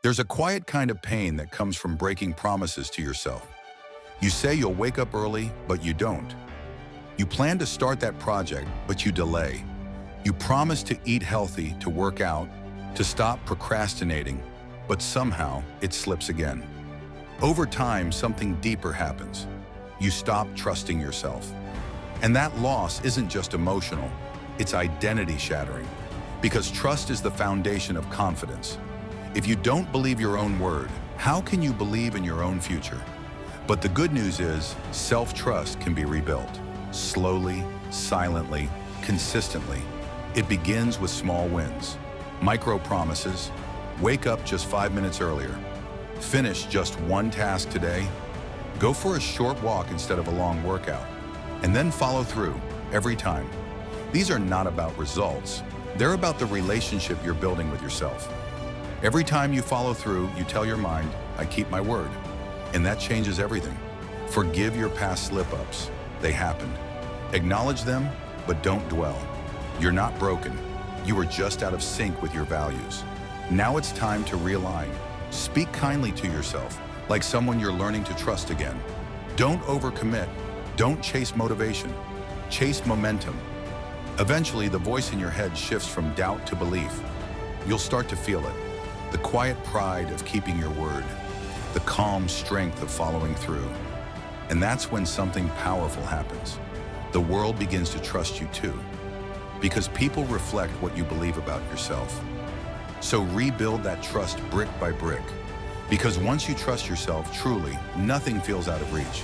There's a quiet kind of pain that comes from breaking promises to yourself. You say you'll wake up early, but you don't. You plan to start that project, but you delay. You promise to eat healthy, to work out, to stop procrastinating, but somehow it slips again. Over time, something deeper happens. You stop trusting yourself. And that loss isn't just emotional, it's identity shattering. Because trust is the foundation of confidence. If you don't believe your own word, how can you believe in your own future? But the good news is, self-trust can be rebuilt. Slowly, silently, consistently. It begins with small wins. Micro promises. Wake up just 5 minutes earlier. Finish just one task today. Go for a short walk instead of a long workout. And then follow through, every time. These are not about results. They're about the relationship you're building with yourself. Every time you follow through, you tell your mind, I keep my word. And that changes everything. Forgive your past slip-ups. They happened. Acknowledge them, but don't dwell. You're not broken. You are just out of sync with your values. Now it's time to realign. Speak kindly to yourself, like someone you're learning to trust again. Don't overcommit. Don't chase motivation. Chase momentum. Eventually, the voice in your head shifts from doubt to belief. You'll start to feel it. The quiet pride of keeping your word. The calm strength of following through. And that's when something powerful happens. The world begins to trust you too. Because people reflect what you believe about yourself. So rebuild that trust brick by brick. Because once you trust yourself truly, nothing feels out of reach.